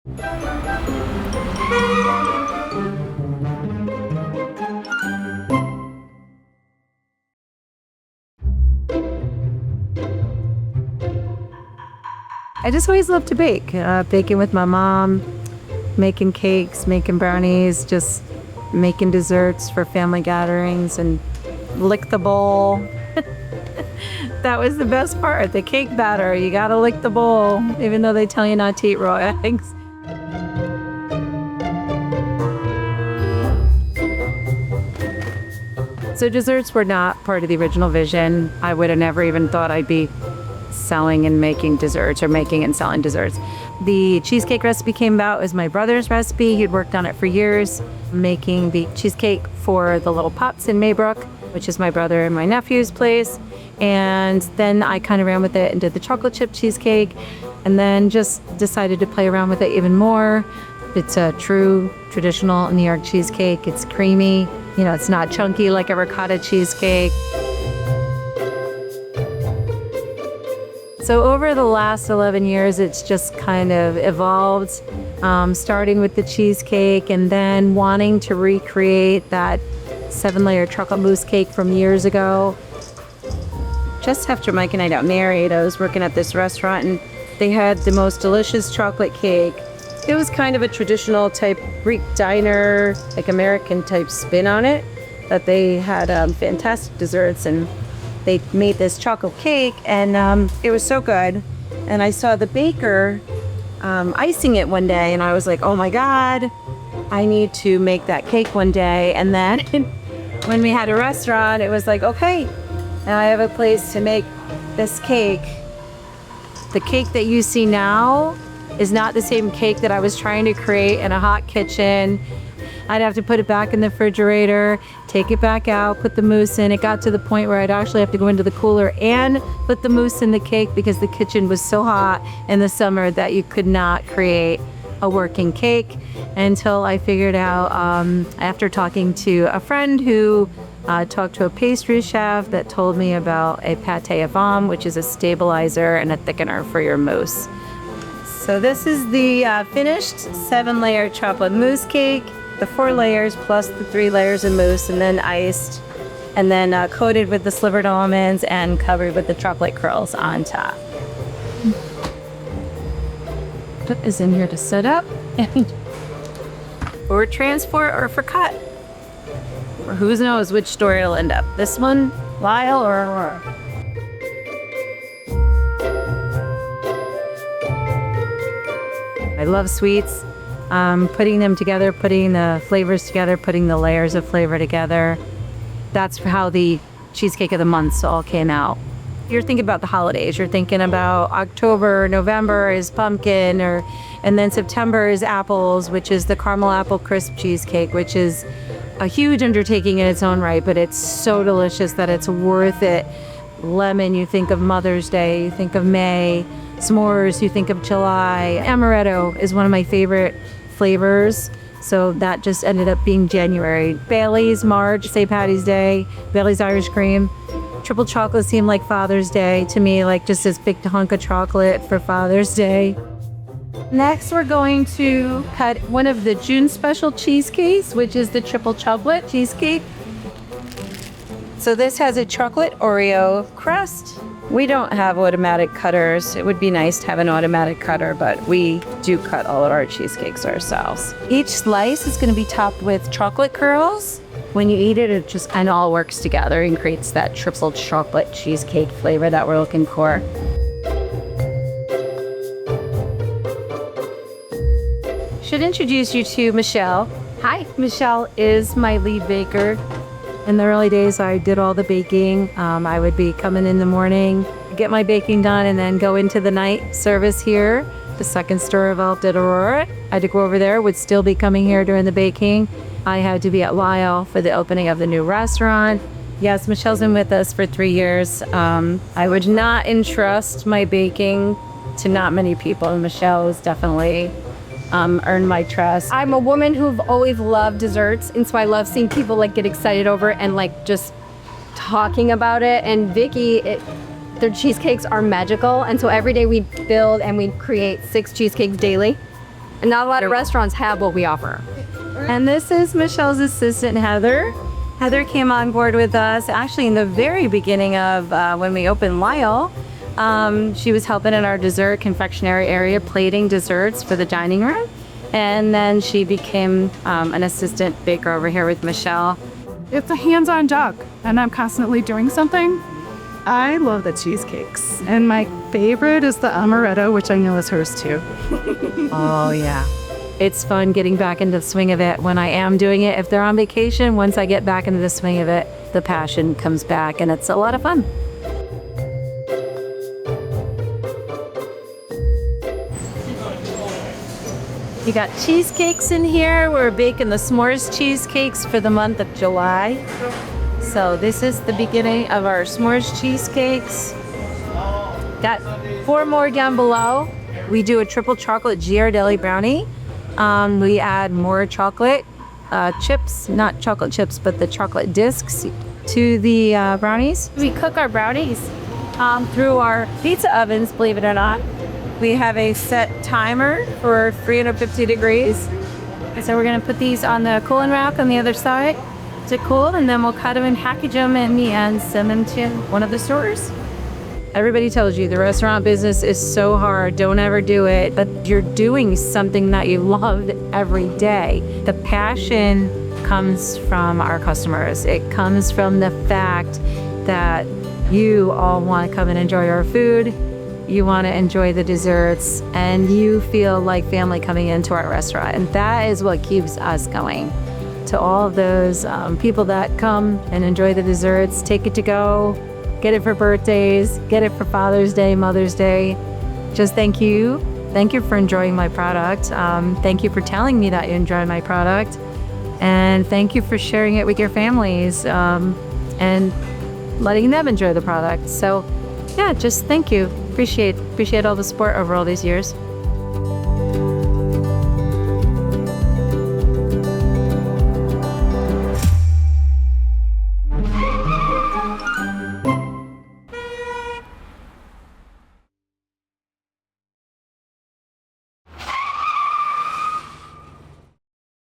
I just always loved to bake. Baking with my mom, making cakes, making brownies, just making desserts for family gatherings, and lick the bowl. That was the best part, the cake batter. You gotta lick the bowl, even though they tell you not to eat raw eggs. So desserts were not part of the original vision. I would have never even thought I'd be selling and making desserts, or making and selling desserts. The cheesecake recipe came about as my brother's recipe. He'd worked on it for years, making the cheesecake for the Little Pops in Maybrook, which is my brother and my nephew's place. And then I kind of ran with it and did the chocolate chip cheesecake, and then just decided to play around with it even more. It's a true traditional New York cheesecake. It's creamy, it's not chunky like a ricotta cheesecake. So over the last 11 years, it's just kind of evolved, starting with the cheesecake and then wanting to recreate that 7-layer chocolate mousse cake from years ago. Just after Mike and I got married, I was working at this restaurant and they had the most delicious chocolate cake. It was kind of a traditional type Greek diner, like American type spin on it, that they had fantastic desserts, and they made this chocolate cake, and it was so good. And I saw the baker icing it one day, and I was like, oh my God, I need to make that cake one day. And then when we had a restaurant, it was like, okay, now I have a place to make this cake. The cake that you see now is not the same cake that I was trying to create in a hot kitchen. I'd have to put it back in the refrigerator, take it back out, put the mousse in. It got to the point where I'd actually have to go into the cooler and put the mousse in the cake because the kitchen was so hot in the summer that you could not create a working cake, until I figured out, after talking to a friend who talked to a pastry chef that told me about a pâte à vin, which is a stabilizer and a thickener for your mousse. So this is the finished 7-layer chocolate mousse cake. The 4 layers plus the 3 layers of mousse, and then iced, and then coated with the slivered almonds and covered with the chocolate curls on top. That is in here to set up and for transport or for cut. Or who knows which store it'll end up. This one, Lyle, or Aurora. I love sweets. Putting them together, putting the flavors together, putting the layers of flavor together. That's how the Cheesecake of the Months all came out. You're thinking about the holidays. You're thinking about October, November is pumpkin, and then September is apples, which is the caramel apple crisp cheesecake, which is a huge undertaking in its own right, but it's so delicious that it's worth it. Lemon, you think of Mother's Day, you think of May. S'mores, you think of July. Amaretto is one of my favorite flavors, so that just ended up being January. Bailey's, March, St. Patty's Day, Bailey's Irish Cream. Triple chocolate seemed like Father's Day to me, like just this big hunk of chocolate for Father's Day. Next, we're going to cut one of the June special cheesecakes, which is the triple chocolate cheesecake. So this has a chocolate Oreo crust. We don't have automatic cutters. It would be nice to have an automatic cutter, but we do cut all of our cheesecakes ourselves. Each slice is going to be topped with chocolate curls. When you eat it, it just kind of all works together and creates that triple chocolate cheesecake flavor that we're looking for. Should introduce you to Michelle. Hi, Michelle is my lead baker. In the early days, I did all the baking. I would be coming in the morning, get my baking done, and then go into the night service here. The second store developed at Aurora. I had to go over there, would still be coming here during the baking. I had to be at Lyle for the opening of the new restaurant. Yes, Michelle's been with us for 3 years. I would not entrust my baking to not many people, and Michelle has definitely earned my trust. I'm a woman who've always loved desserts, and so I love seeing people get excited over it and just talking about it. And Vicki, their cheesecakes are magical, and so every day we build and we create 6 cheesecakes daily. And not a lot of restaurants have what we offer. And this is Michelle's assistant, Heather. Heather came on board with us actually in the very beginning of when we opened Lyle. She was helping in our dessert confectionery area, plating desserts for the dining room. And then she became an assistant baker over here with Michelle. It's a hands-on job, and I'm constantly doing something. I love the cheesecakes, and my favorite is the amaretto, which I know is hers too. Oh, yeah. It's fun getting back into the swing of it when I am doing it. If they're on vacation, once I get back into the swing of it, the passion comes back, and it's a lot of fun. You got cheesecakes in here. We're baking the s'mores cheesecakes for the month of July. So this is the beginning of our s'mores cheesecakes. Got 4 more down below. We do a triple chocolate Ghirardelli brownie. We add more chocolate chips, not chocolate chips, but the chocolate discs to the brownies. We cook our brownies through our pizza ovens, believe it or not. We have a set timer for 350 degrees. So we're gonna put these on the cooling rack on the other side to cool, and then we'll cut them and package them and send them to one of the stores. Everybody tells you the restaurant business is so hard, don't ever do it, but you're doing something that you love every day. The passion comes from our customers. It comes from the fact that you all want to come and enjoy our food. You want to enjoy the desserts, and you feel like family coming into our restaurant. And that is what keeps us going. To all of those people that come and enjoy the desserts, take it to go, get it for birthdays, get it for Father's Day, Mother's Day. Just thank you. Thank you for enjoying my product. Thank you for telling me that you enjoy my product. And thank you for sharing it with your families and letting them enjoy the product. So yeah, just thank you. Appreciate all the support over all these years.